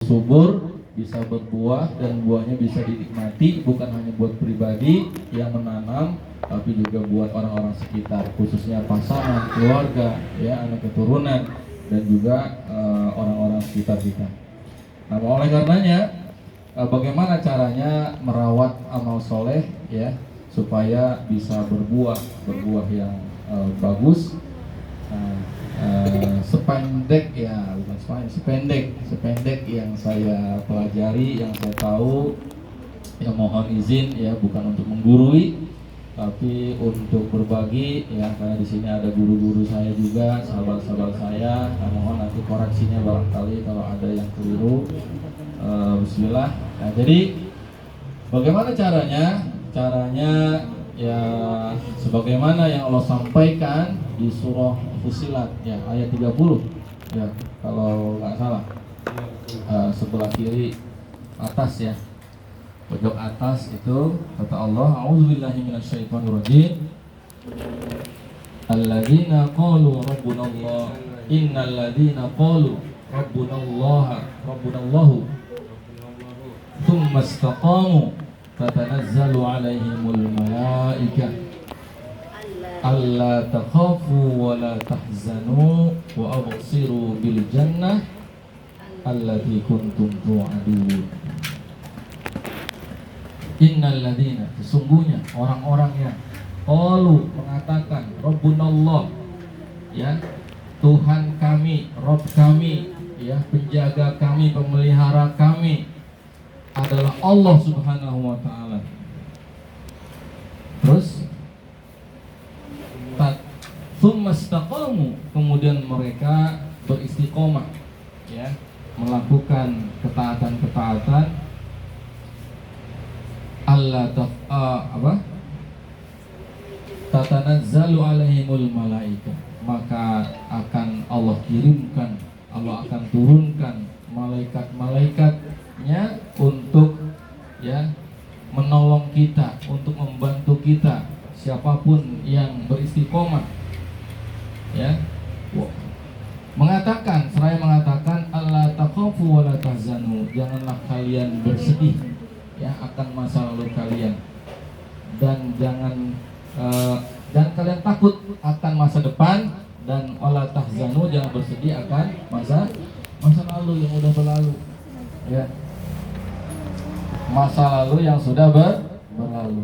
subur, bisa berbuah, dan buahnya bisa dinikmati bukan hanya buat pribadi yang menanam, tapi juga buat orang-orang sekitar, khususnya pasangan, keluarga, ya, anak keturunan, dan juga orang-orang sekitar kita. Nah, oleh karenanya, bagaimana caranya merawat amal soleh, ya, supaya bisa berbuah yang bagus. Nah, sependek yang saya pelajari, yang saya tahu, ya mohon izin ya, bukan untuk menggurui, tapi untuk berbagi ya, karena di sini ada guru-guru saya juga, sahabat-sahabat saya. Nah, mohon nanti koreksinya barangkali kalau ada yang keliru. Bismillah. Nah, jadi bagaimana caranya? Caranya ya sebagaimana yang Allah sampaikan di surah Fussilat ya, ayat 30 ya, kalau nggak salah, sebelah kiri atas ya, pojok atas itu kata Allah, a'udzubillahi minasyaitonirrajim, alladzina qalu rabbunallah, innal ladzina qalu rabbunallahu tsumma istaqamu tatanazzalu alaihimul malaikah alla takhafu wa la tahzanu wa absiru bil jannah allati kuntum tu'adun. Innal ladzina, sesungguhnya orang-orang yang qalu, mengatakan, Rabbunallah, ya, Tuhan kami, Rabb kami, ya, penjaga kami, pemelihara kami adalah Allah Subhanahu wa taala. Terus tsumma istaqamu, kemudian mereka beristiqomah, ya, melakukan ketaatan-ketaatan. Tatanazzalu alaihimul malaikah, maka akan Allah kirimkan, Allah akan turunkan malaikat-malaikatnya untuk ya menolong kita, untuk membantu kita, siapapun yang beristiqomah, ya, mengatakan, seraya mengatakan, alla takhafu wa la tahzanu, janganlah kalian bersedih ya akan masa lalu kalian, dan jangan kalian takut akan masa depan, dan wala tahzanu, jangan bersedih akan masa lalu yang sudah berlalu, ya, masa lalu yang sudah berlalu,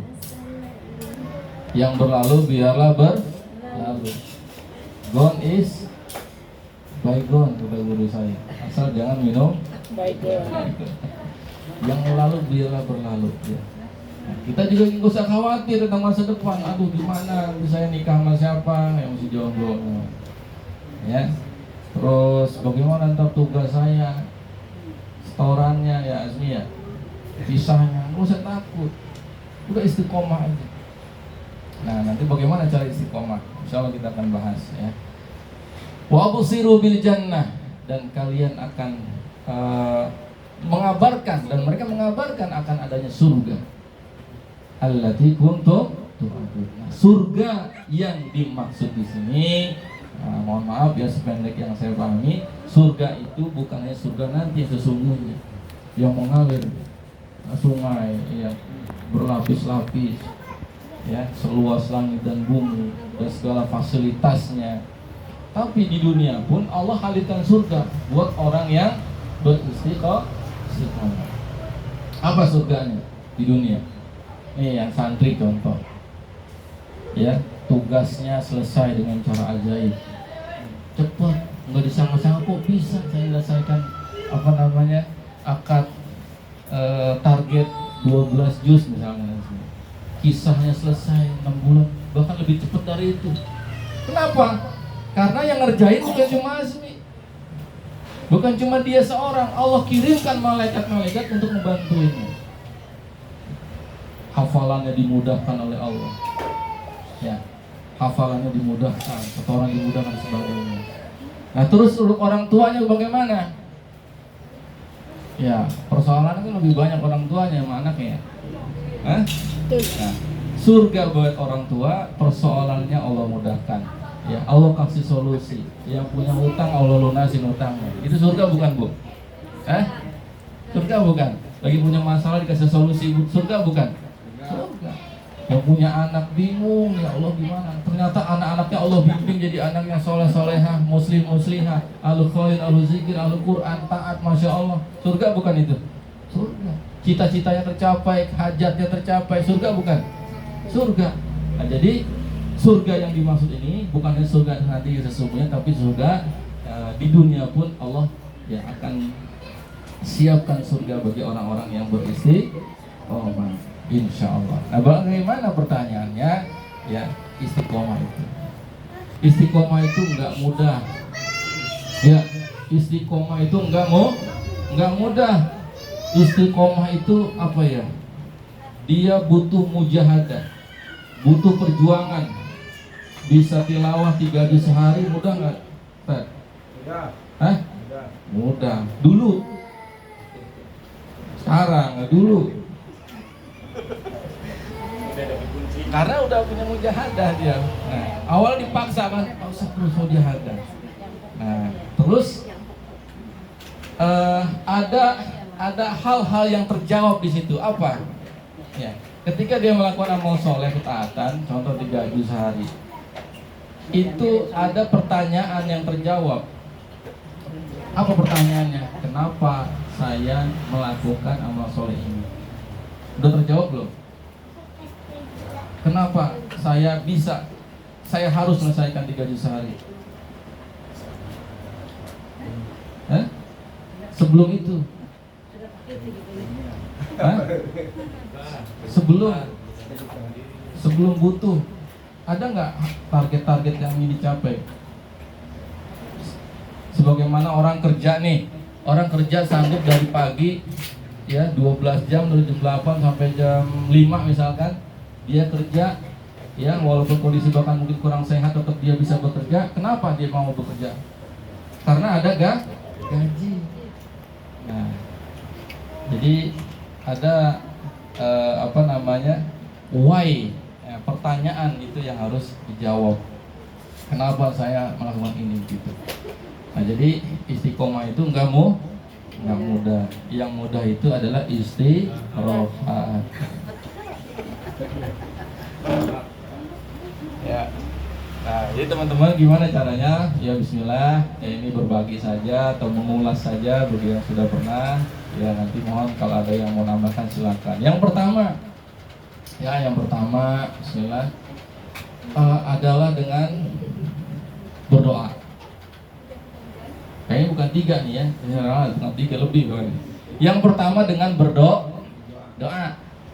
yang berlalu biarlah berlalu. Gone is bygone, kata guru saya, asal jangan minum bygone. Yang lalu biarlah berlalu, ya. Nah, kita juga nggak usah khawatir tentang masa depan. Aduh, gimana saya nikah sama siapa yang masih jomblo, ya. Terus bagaimana ntar tugas saya, setorannya ya, Azmi ya, pisahnya, nggak usah takut, udah istiqomah aja. Nah, nanti bagaimana cara istiqomah, insya Allah kita akan bahas ya. Wa absiru bil jannah, dan kalian akan mengabarkan, dan mereka mengabarkan akan adanya surga. Allati kuntum tu'adun. Nah, surga yang dimaksud di sini, mohon maaf ya, sependek yang saya pahami, surga itu bukan hanya surga nanti sesungguhnya yang mengalir sungai, ya, berlapis-lapis, ya, seluas langit dan bumi dan segala fasilitasnya. Tapi di dunia pun Allah hadirkan surga buat orang yang beristiqomah. Apa surganya di dunia? Ini yang santri contoh, ya, tugasnya selesai dengan cara ajaib, cepat, nggak disangka-sangka kok bisa saya selesaikan akad target 12 juz misalnya, kisahnya selesai 6 bulan, bahkan lebih cepat dari itu. Kenapa? Karena yang ngerjain bukan cuma Azmi, bukan cuma dia seorang. Allah kirimkan malaikat-malaikat untuk membantunya. Hafalannya dimudahkan oleh Allah, ya, hafalannya dimudahkan, setoran dimudahkan, sebagainya. Nah, terus untuk orang tuanya bagaimana? Ya, persoalannya kan lebih banyak orang tuanya sama anaknya. Nah, surga buat orang tua, persoalannya Allah mudahkan. Ya, Allah kasih solusi. Yang punya hutang Allah lunasin hutangnya. Itu surga bukan, Bu? Surga bukan? Lagi punya masalah dikasih solusi, surga bukan? Surga. Yang punya anak bingung, ya Allah gimana? Ternyata anak-anaknya Allah bimbing jadi anaknya soleh-solehah, muslim-muslimah, ahlu khair, ahlu zikir, ahlu Quran, taat, Masya Allah. Surga bukan itu? Surga. Cita-citanya tercapai, hajatnya tercapai, surga bukan? Surga. Nah, jadi surga yang dimaksud ini bukan surga nanti sesungguhnya, tapi surga di dunia pun Allah ya akan siapkan surga bagi orang-orang yang beristiqomah, insya Allah. Nah, bagaimana pertanyaannya? Ya, istiqomah itu. Istiqomah itu nggak mudah. Ya, istiqomah itu nggak mudah. Istiqomah itu apa ya? Dia butuh mujahadah, butuh perjuangan. Bisa tilawah 3 juz sehari mudah nggak? Mudah. Hah? Mudah. Dulu. Sekarang nggak dulu. Karena udah punya mujahadah dia. Nah, awal dipaksa kan, usah terus mujahadah. Nah, terus ada hal-hal yang terjawab di situ. Apa? Ya, ketika dia melakukan amal soleh ketaatan, contoh 3 juz sehari, itu ada pertanyaan yang terjawab. Apa pertanyaannya? Kenapa saya melakukan amal soleh ini? Udah terjawab belum? Kenapa saya harus menyelesaikan 3 juz sehari? Sebelum itu? Sebelum butuh, ada nggak target-target yang ingin dicapai? Sebagaimana orang kerja nih, orang kerja sanggup dari pagi ya 12 jam dari jam 8 sampai jam 5 misalkan, dia kerja ya walaupun kondisi bahkan mungkin kurang sehat tetap dia bisa bekerja. Kenapa dia mau bekerja? Karena ada gaji. Nah, jadi ada why, ya, pertanyaan itu yang harus dijawab. Kenapa saya melakukan ini gitu. Nah, jadi istiqomah itu nggak mudah. Yang mudah itu adalah istiqomah. Ya. Nah, jadi teman-teman gimana caranya? Ya Bismillah, ya ini berbagi saja atau mengulas saja bagi yang sudah pernah. Ya nanti mohon kalau ada yang mau nambahkan silakan. Yang pertama, Bismillah, adalah dengan berdoa. Kayaknya bukan 3 nih ya, bukan 3 lebih bukan. Yang pertama dengan doa.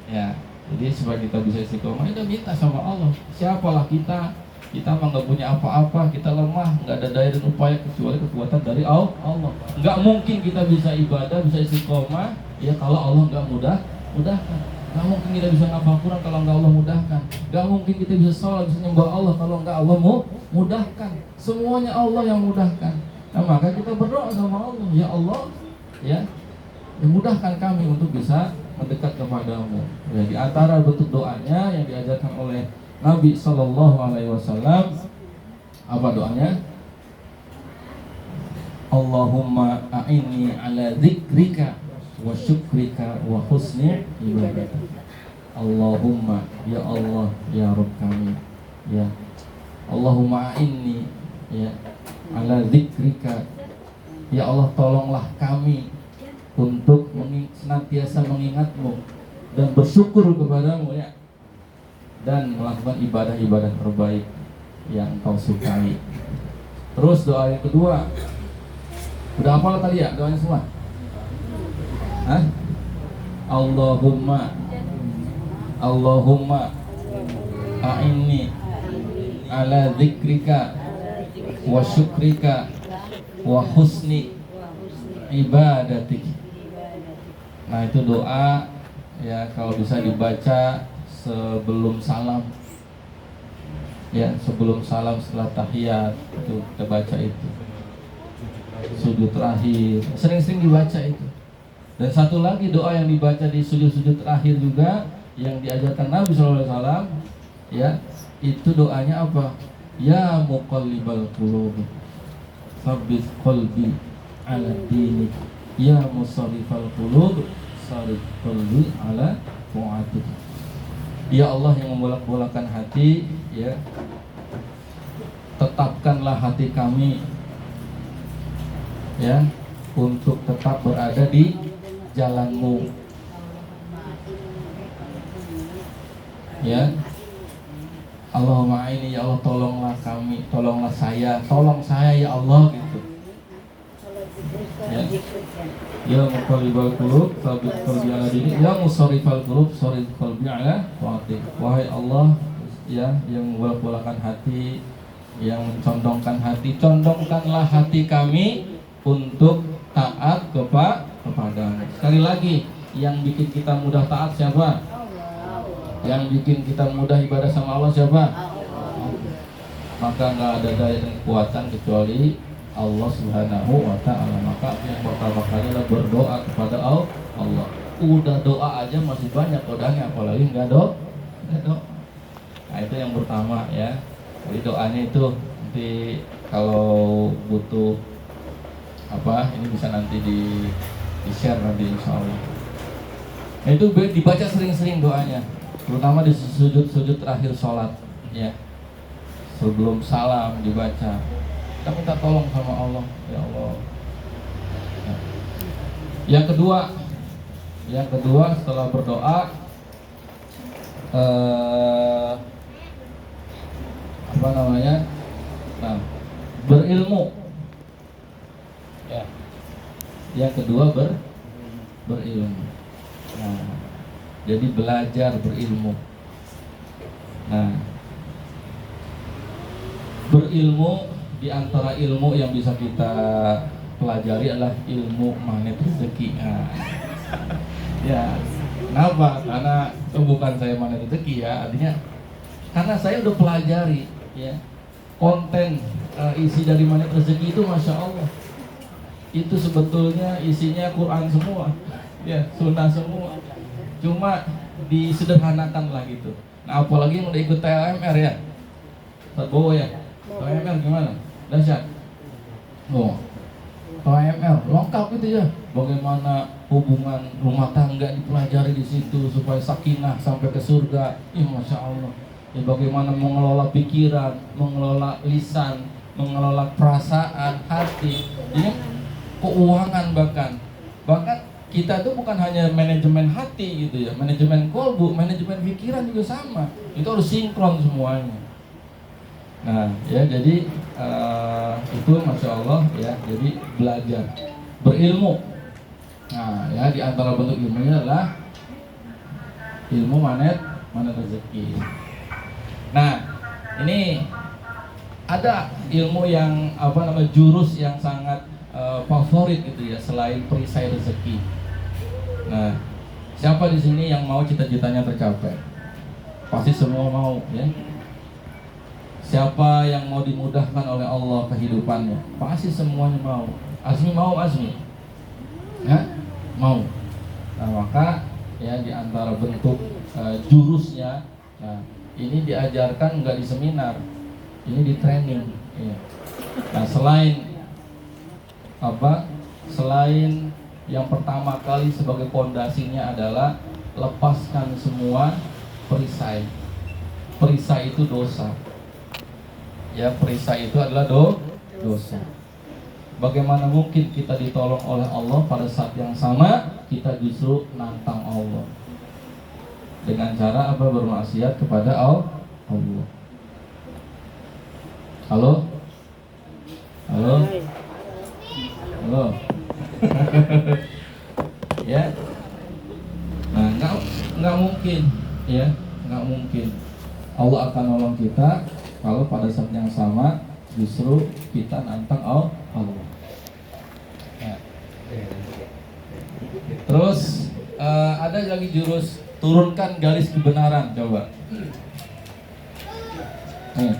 Ya, jadi supaya kita bisa istiqomah itu minta sama Allah. Siapalah kita mah nggak punya apa-apa, kita lemah, nggak ada daya dan upaya kecuali kekuatan dari Allah. Nggak mungkin kita bisa ibadah, bisa istiqomah, ya kalau Allah nggak mudahkan. Nggak mungkin kita bisa ngapal Quran kalau nggak Allah mudahkan. Nggak mungkin kita bisa sholat, bisa nyembah Allah kalau nggak Allah mudahkan. Semuanya Allah yang mudahkan. Nah, maka kita berdoa sama Allah, ya Allah, ya mudahkan kami untuk bisa mendekat kepadamu. Ya, di antara bentuk doanya yang diajarkan oleh Nabi Shallallahu Alaihi Wasallam, apa doanya? Allahumma a'inni ala dzikrika wa syukrika wa husni ibadatik. Allahumma, ya Allah, ya Rabb kami, ya Allahumma a'inni, ya ala dzikrika, ya Allah tolonglah kami untuk senantiasa mengingatmu dan bersyukur kepadamu, ya, dan melakukan ibadah-ibadah terbaik yang kau sukai. Terus doa yang kedua, udah hafal tadi ya doanya semua? Hah? Allahumma a'inni ala dzikrika wa syukrika wa husni ibadatik. Nah, itu doa ya, kalau bisa dibaca sebelum salam, ya sebelum salam setelah tahiyat itu kita baca itu, sujud terakhir sering-sering dibaca itu. Dan satu lagi doa yang dibaca di sujud-sujud terakhir juga yang diajarkan Nabi SAW, ya itu doanya apa? Ya muqallibal qulub, tsabbit qalbi ala dinik, Ya musarrifal qulub sarif qalbi ala ta'atik. Ya Allah yang membolak-bolakan hati, ya, tetapkanlah hati kami, ya, untuk tetap berada di jalanmu, ya. Allahumma aini, ya Allah tolonglah kami, tolonglah saya, tolong saya ya Allah, gitu. Ya. Ya muqallibal qulub tsabbit qalbi ala dinik, ya musarrifal qulub sarrif qalbi ala ta'atik. Wahai Allah, ya, yang membolak-bolakan hati, yang mencondongkan hati, condongkanlah hati kami untuk taat kepadamu. Sekali lagi, yang bikin kita mudah taat siapa? Yang bikin kita mudah ibadah sama Allah siapa? Maka nggak ada daya dan kekuatan kecuali Allah Subhanahu wa ta'ala. Maka yang pertama kali adalah berdoa kepada Allah. Udah doa aja masih banyak godanya, apalagi nggak doa. Nah itu yang pertama, ya. Jadi doanya itu nanti kalau butuh apa, ini bisa nanti di share nanti insya Allah. Nah, itu dibaca sering-sering doanya, terutama di sujud-sujud terakhir sholat, ya. Sebelum salam dibaca. Kita minta tolong sama Allah, ya Allah. Ya. Yang kedua setelah berdoa, apa namanya? Nah, berilmu. Ya. Yang kedua berilmu. Nah, jadi belajar berilmu. Nah, berilmu, di antara ilmu yang bisa kita pelajari adalah ilmu magnet rezeki. Nah, ya, kenapa? Karena itu bukan saya magnet rezeki, ya, artinya karena saya udah pelajari, ya, konten isi dari magnet rezeki itu, masya Allah, itu sebetulnya isinya Quran semua, ya, sunnah semua, cuma disederhanakan lah gitu. Nah, apalagi yang udah ikut TLMR, ya, Bowo, ya, TLMR gimana? Dahsyat. Oh, TLMR lengkap itu, ya. Bagaimana hubungan rumah tangga dipelajari di situ supaya sakinah sampai ke surga. Masya Allah. Ya, bagaimana mengelola pikiran, mengelola lisan, mengelola perasaan, hati, ya, keuangan bahkan kita itu bukan hanya manajemen hati gitu, ya, manajemen kolbu, manajemen pikiran juga sama. Itu harus sinkron semuanya. Nah, ya, jadi itu masya Allah, ya. Jadi belajar berilmu. Nah, ya, di antara bentuk ilmunya adalah ilmu magnet rezeki. Nah, ini ada ilmu yang apa namanya, jurus yang sangat favorit gitu, ya, selain perisai rezeki. Nah, siapa di sini yang mau cita-citanya tercapai? Pasti semua mau, ya. Siapa yang mau dimudahkan oleh Allah kehidupannya? Pasti semuanya mau. Azmi mau, Azmi? Ya, mau. Nah, maka, ya, di antara bentuk jurusnya, nah, ini diajarkan nggak di seminar, ini di training, ya. Nah, selain yang pertama kali sebagai pondasinya adalah lepaskan semua perisai. Perisai itu dosa. Ya, perisai itu adalah dosa. Bagaimana mungkin kita ditolong oleh Allah pada saat yang sama kita justru nantang Allah dengan cara apa? Bermaksiat kepada Allah. Halo? Halo? Halo? Ya. Nah, nggak mungkin, ya, nggak mungkin Allah akan nolong kita kalau pada saat yang sama justru kita nantang Allah. Ya. Terus ada lagi jurus turunkan garis kebenaran, coba. Nih,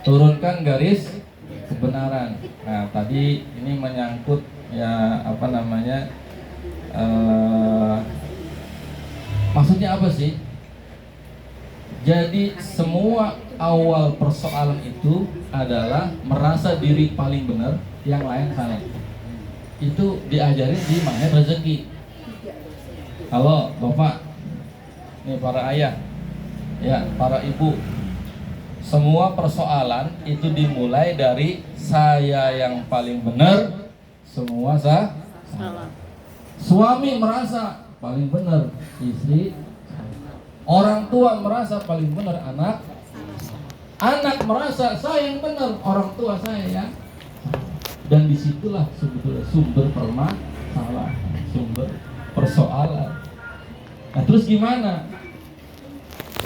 turunkan garis kebenaran. Nah, tadi ini menyangkut, ya, apa namanya, maksudnya apa sih? Jadi semua awal persoalan itu adalah merasa diri paling benar, yang lain salah. itu diajarin di magnet rezeki. Halo Bapak, nih para ayah, ya para ibu, semua persoalan itu dimulai dari saya yang paling benar, semua salah. Suami merasa paling benar, istri, orang tua merasa paling benar, anak merasa saya yang benar, orang tua saya ya. Dan disitulah sebetulnya sumber permasalahan, sumber persoalan. Nah terus gimana?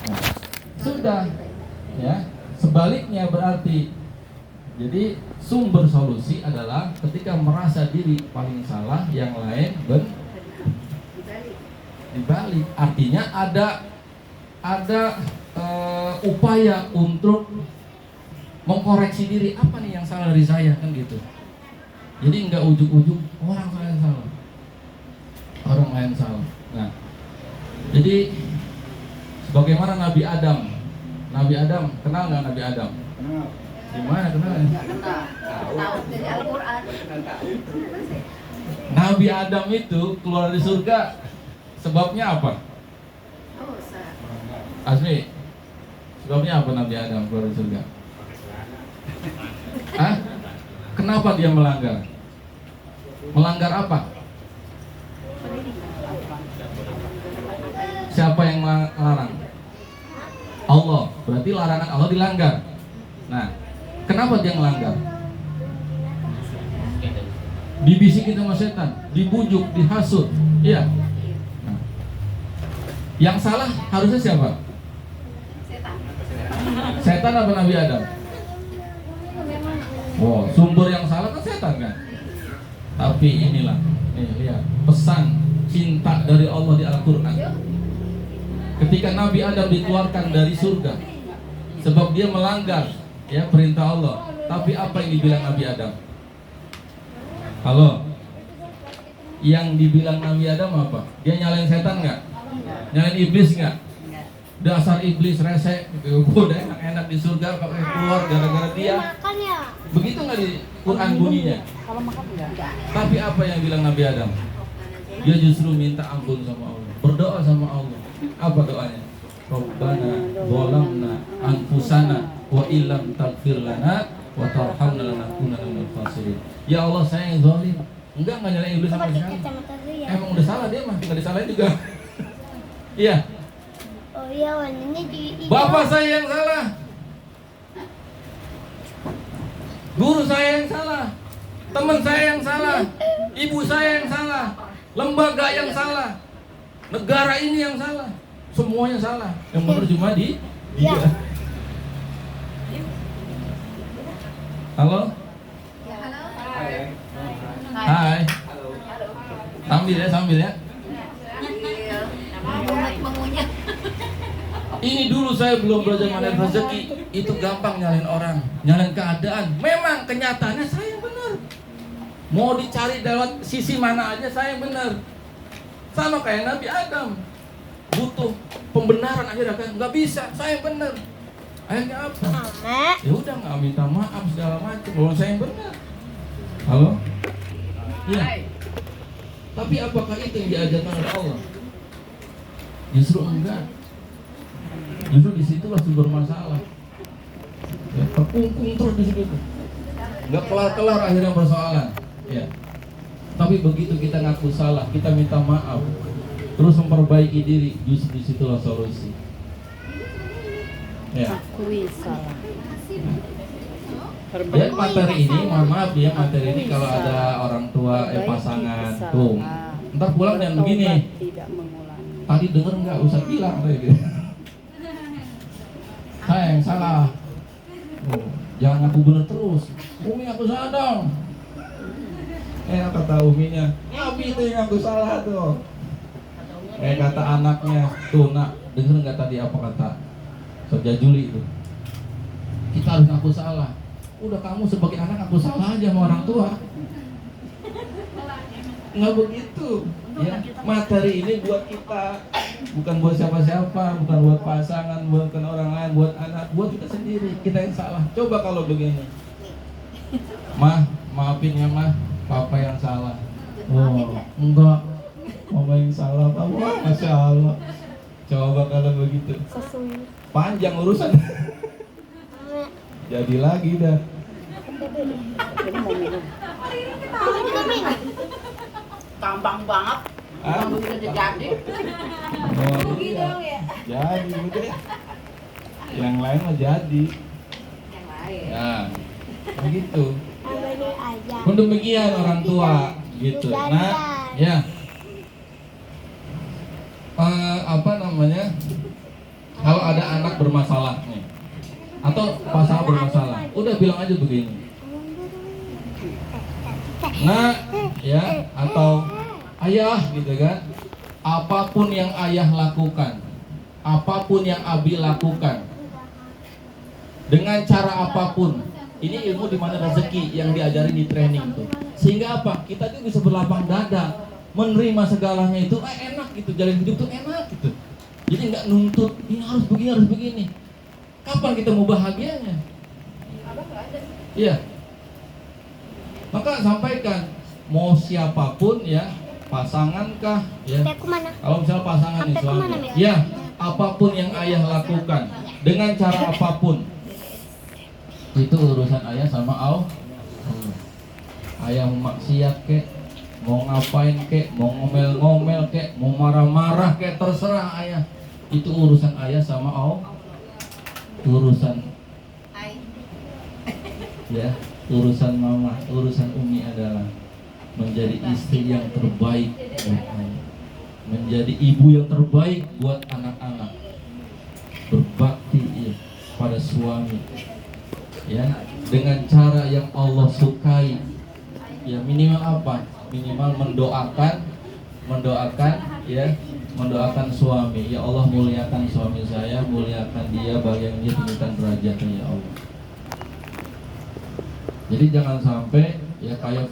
Nah, sudah ya, sebaliknya berarti jadi sumber solusi adalah ketika merasa diri paling salah, yang lain dibalik. Artinya ada upaya untuk mengkoreksi diri, apa nih yang salah dari saya, kan gitu. Jadi nggak ujuk-ujuk orang lain salah, orang lain salah. Nah, jadi sebagaimana Nabi Adam kenal nggak Nabi Adam? Kenal. Gimana kenal? Tahu dari Al-Quran. Nabi Adam itu keluar dari surga sebabnya apa? Asmi, sebabnya apa Nabi Adam keluar dari surga? Hah? Kenapa dia melanggar? Melanggar apa? Siapa yang melarang? Allah. Berarti larangan Allah dilanggar. Nah, kenapa dia melanggar? Dibisikin sama setan, dibujuk, dihasut. Iya. Nah, yang salah harusnya siapa? Setan apa Nabi Adam? Wow, sumber yang salah kan setan kan? Tapi inilah, lihat pesan cinta dari Allah di Al-Quran. Ketika Nabi Adam dikeluarkan dari surga sebab dia melanggar ya perintah Allah. Tapi apa yang dibilang Nabi Adam? Halo? Yang dibilang Nabi Adam apa? Dia nyalain setan nggak? Nyalain iblis nggak? Dasar iblis resek, gue udah enak-enak di surga, pakai keluar gara-gara dia. Begitu nggak di Quran bunyinya? Tapi apa yang bilang Nabi Adam? Dia justru minta ampun sama Allah, berdoa sama Allah. Apa doanya? Rabbana zalamna anfusana wa illam taghfir lana wa tarhamna lanakunanna minal khasirin. Ya Allah, saya yang zalim. Enggak nyalain iblis sama sekali. Emang udah salah dia mah, nggak disalahin juga. Iya. Oh iya, warnanya hijau. Bapak saya yang salah, guru saya yang salah, teman saya yang salah, ibu saya yang salah, lembaga yang salah, negara ini yang salah, semuanya salah. Yang benar cuma dia. Halo? Hai. Sambil ya. Ini dulu saya belum belajar magnet rezeki, itu gampang nyalain orang, nyalain keadaan. Memang kenyataannya saya yang benar. Mau dicari lewat sisi mana aja saya yang benar. Sama kayak Nabi Adam, butuh pembenaran akhirnya kan nggak bisa, saya yang benar. Akhirnya apa? Ya udah nggak minta maaf segala macam, bahwa saya yang benar. Halo? Iya. Tapi apakah itu yang diajarkan oleh Allah? Justru enggak. Justru disitulah sumber masalah. Ya, terkungkung terus di situ. Nggak kelar-kelar akhirnya persoalan. Ya. Tapi begitu kita ngaku salah, kita minta maaf, terus memperbaiki diri, justru disitulah solusi. Ya. Akui salah. Dan materi ini, mohon maaf ya, materi ini kalau ada orang tua, pasangan, tuh, ntar pulang dan begini. Tadi denger nggak? Usah bilang kayak gitu. Saya yang salah. Jangan ngaku bener terus. Umi aku salah dong. Kata uminya, Abi itu yang aku salah tuh. Kata anaknya, tuh nak, denger nggak tadi apa kata Soja Juli itu? Kita harus ngaku salah. Udah kamu sebagai anak aku salah aja sama orang tua. Nggak begitu. Ya, materi ini buat kita, bukan buat siapa-siapa, bukan buat pasangan, bukan orang lain, buat anak, buat kita sendiri. Kita yang salah. Coba kalau begini, Mah, maafin ya Mah, Papa yang salah. Oh, enggak. Mama yang salah, Papa. Masya Allah. Coba kalau begitu. Panjang urusan. Jadi lagi dah. Gampang banget. Ah? Begitu jadi. Oh, iya. Jadi begitu ya. Yang lain mah jadi. Yang lain. Nah, begitu. Ambil aja. Pun demikian orang tua gitu. Nah, ya. Apa namanya? Kalau ada anak bermasalah nih, atau pasangan bermasalah, udah bilang aja begini. Nah, ya, atau ayah gitu kan. Apapun yang ayah lakukan, apapun yang Abi lakukan, dengan cara apapun, ini ilmu di mana rezeki yang diajari di training tuh. Sehingga apa? Kita tuh bisa berlapang dada, menerima segalanya itu enak gitu, jalan hidup tuh enak gitu. Jadi nggak nuntut ini harus begini. Kapan kita mau bahagianya? Iya. Maka sampaikan mau siapapun ya, pasangankah ya. Aku mana? Kalau misalnya pasangan Sampai Islam, kemana, Mil? ya apapun yang ayah lakukan dengan cara apapun, itu urusan ayah sama Allah. Ayah mau maksiat kek, mau ngapain kek, mau ngomel-ngomel kek, mau marah-marah kek, terserah ayah. Itu urusan ayah sama Allah. Urusan ya, urusan mama, urusan umi adalah menjadi istri yang terbaik buat ayah, menjadi ibu yang terbaik buat anak-anak, berbakti ya, pada suami ya, dengan cara yang Allah sukai ya. Minimal apa? Minimal mendoakan ya, mendoakan suami. Ya Allah, muliakan suami saya, muliakan dia, bagian dia, tinggikan derajatnya ya Allah. Jadi jangan sampai ya kayak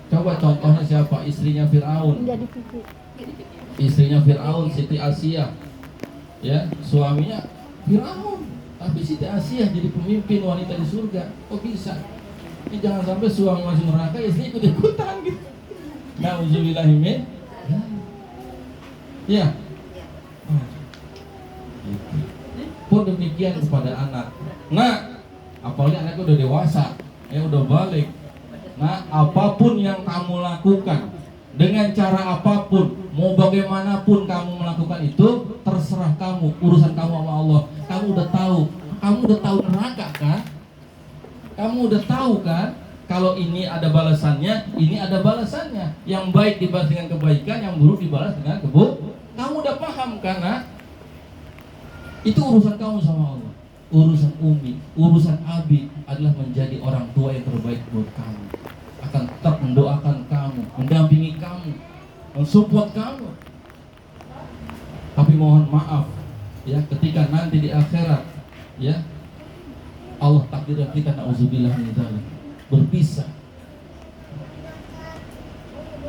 coba contohnya siapa? Istrinya Fir'aun. Istrinya Fir'aun, Siti Asia. Ya, suaminya Fir'aun, tapi Siti Asia jadi pemimpin wanita di surga. Kok bisa? Ini jangan sampai suami masuk neraka, istri ikut-ikutan gitu. Nauzubillahimin. Ya. Gitu. Pun demikian kepada anak. Nah, apalagi anaknya udah dewasa, ya udah balik. Nah, apapun yang kamu lakukan, dengan cara apapun, mau bagaimanapun kamu melakukan itu, terserah kamu, urusan kamu sama Allah. Kamu udah tahu neraka kan? Kamu udah tahu kan? Kalau ini ada balasannya, ini ada balasannya. Yang baik dibalas dengan kebaikan, yang buruk dibalas dengan keburukan. Kamu udah paham kan? Nah? Itu urusan kamu sama Allah. Urusan Umi, urusan Abi adalah menjadi orang tua yang terbaik buat kamu. Akan tetap mendoakan kamu, mendampingi kamu, mensupport kamu. Tapi mohon maaf ya, ketika nanti di akhirat ya, Allah takdirkan kita nauzubillah min dzalik, berpisah.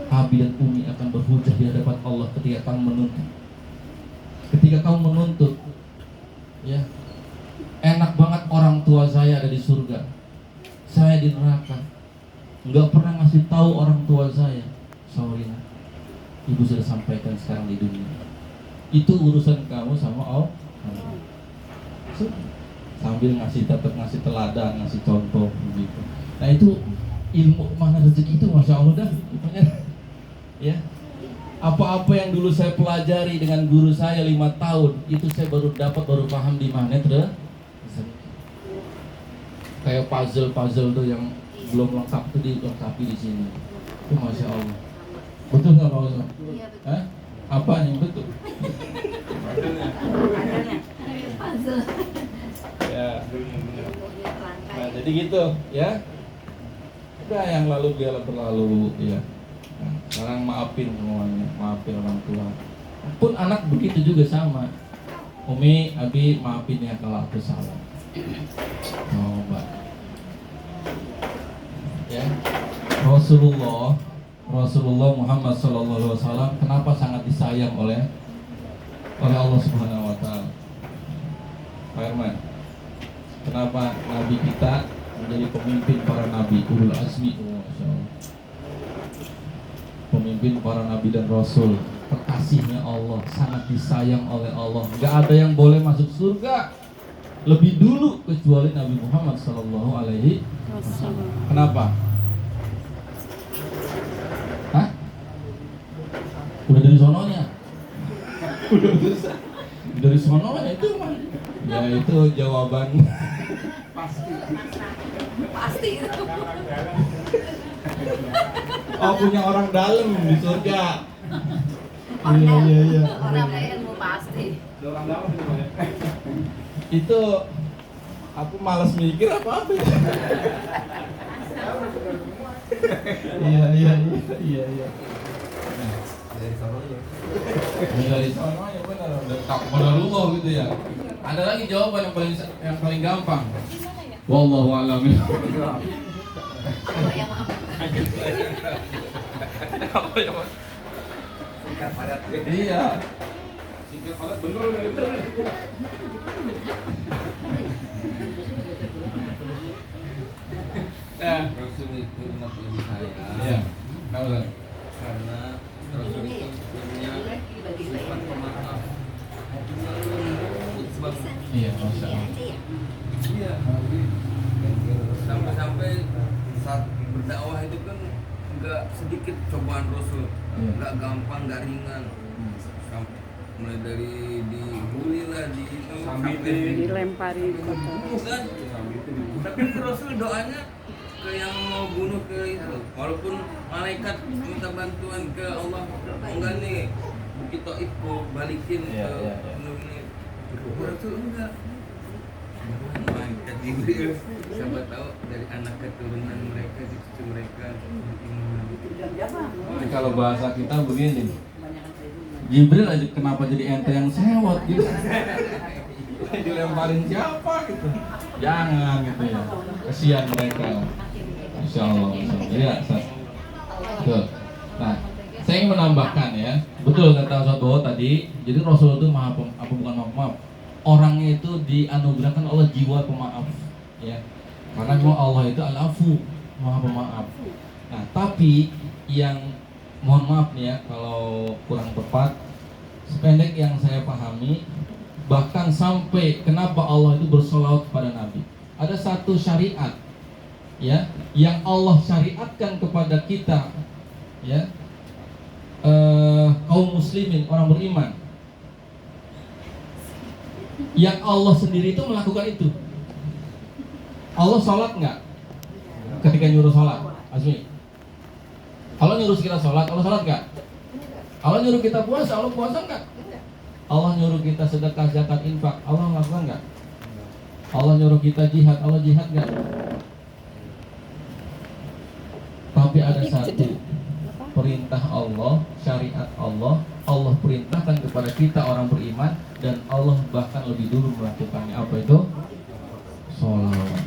Abi dan Umi akan berhujah di hadapan Allah ketika kamu menuntut. Ketika kamu menuntut ya, enak banget orang tua saya ada di surga, saya di neraka, nggak pernah ngasih tahu orang tua saya. Sorry, ibu sudah sampaikan sekarang di dunia. Itu urusan kamu sama Allah. Sambil tetap ngasih teladan, ngasih contoh begitu. Nah itu ilmu mana rezeki itu, masya Allah dah. Ya, apa-apa yang dulu saya pelajari dengan guru saya 5 tahun, itu saya baru paham di mana kayak puzzle tuh yang belum lengkap tuh dilengkapi di sini. Itu masya Allah. Betul nggak Pak Ustaz? Hah? Apa yang betul? Ya. Nah, jadi gitu ya. Udah yang lalu biarlah berlalu ya. Nah, sekarang maafin semuanya, maafin orang tua. Pun anak begitu juga sama. Umi, Abi, maafin ya kalau aku salah. Oh, Mbak. Ya. Rasulullah Muhammad SAW kenapa sangat disayang oleh Allah Subhanahu wa taala? Pak Herman, kenapa Nabi kita menjadi pemimpin para nabi, ulul azmi. Masya Allah. Pemimpin para nabi dan rasul, kekasihnya Allah, sangat disayang oleh Allah. Gak ada yang boleh masuk surga lebih dulu kecuali Nabi Muhammad Sallallahu Alaihi Wasallam. Kenapa? Hah? Udah dari sononya? Udah dari sononya itu mah. Ya itu jawaban Pasti itu. oh punya orang dalam di surga. Orang Iya. Orang ilmu pasti. Itu aku malas mikir apa ya. Iya. Dari sono ya benar, udah tak lu gitu ya. Ada lagi jawaban yang paling gampang. Wallahu a'lam. Iya. Singkat padat bener. Rasul itu umat lebih saya. Iya. Kenapa? Karena Rasul itu punya sifat pemaaf. Sebab Iya, masya Allah. iya. Sampai-sampai saat berdakwah itu kan nggak sedikit cobaan Rasul, Iya. nggak gampang, nggak ringan. Sampai mulai dari dibully lah, sampai dilempari dibunuh kan. Tapi Rasul doanya ke yang mau bunuh ke itu, walaupun malaikat minta bantuan ke Allah, enggak nih Bukit Taif balikin Iya, ke iya. ini. Rasul enggak. Malaikat Jibril, siapa tahu dari anak keturunan mereka, cucu mereka. Jadi kalau bahasa kita begini, Jibril aja kenapa jadi ente yang sewot gitu? Dilemparin siapa gitu? Jangan gitu ya, kasihan mereka. Insya Allah. Iya, betul. Nah, saya ingin menambahkan ya, betul kata Ustaz Bowo tadi. Jadi Rasul itu maaf, orangnya itu dianugerahkan Allah jiwa pemaaf, ya. Karena memang Allah itu al-afu, maha pemaaf. Nah, tapi yang mohon maaf nih ya kalau kurang tepat, sependek yang saya pahami, bahkan sampai kenapa Allah itu bersolawat kepada Nabi. Ada satu syariat ya yang Allah syariatkan kepada kita ya, kaum muslimin, orang beriman, yang Allah sendiri itu melakukan itu. Allah sholat nggak ketika nyuruh sholat? Azmi, Allah nyuruh kita sholat, Allah sholat nggak? Allah nyuruh kita puasa, Allah puasa nggak? Allah nyuruh kita sedekah, zakat, infak, Allah lakukan nggak? Allah nyuruh kita jihad, Allah jihad nggak? Tapi ada satu perintah Allah, syariat Allah, Allah perintahkan kepada kita orang beriman, dan Allah bahkan lebih dulu melakukannya. Apa itu? Sholawat.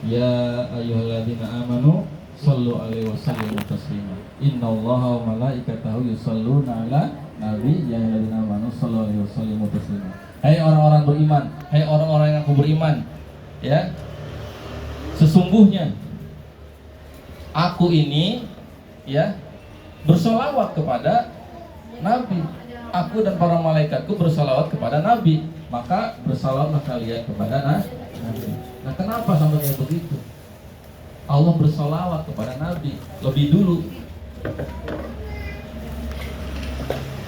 Ya ayyuhalladzina amanu sallu alaihi wasallimu taslima. Innallaha wa malaikatahu yusholluna ala nabi ya ayyuhalladzina amanu sallu alaihi wasallimu taslima. Hai orang-orang beriman, hai orang-orang yang aku beriman, ya. Sesungguhnya aku ini ya bersolawat kepada Nabi. Aku dan para malaikatku bersolawat kepada Nabi. Maka bersolawatlah kalian kepada Nabi. Nah, kenapa sampai kayak begitu? Allah bersolawat kepada Nabi lebih dulu.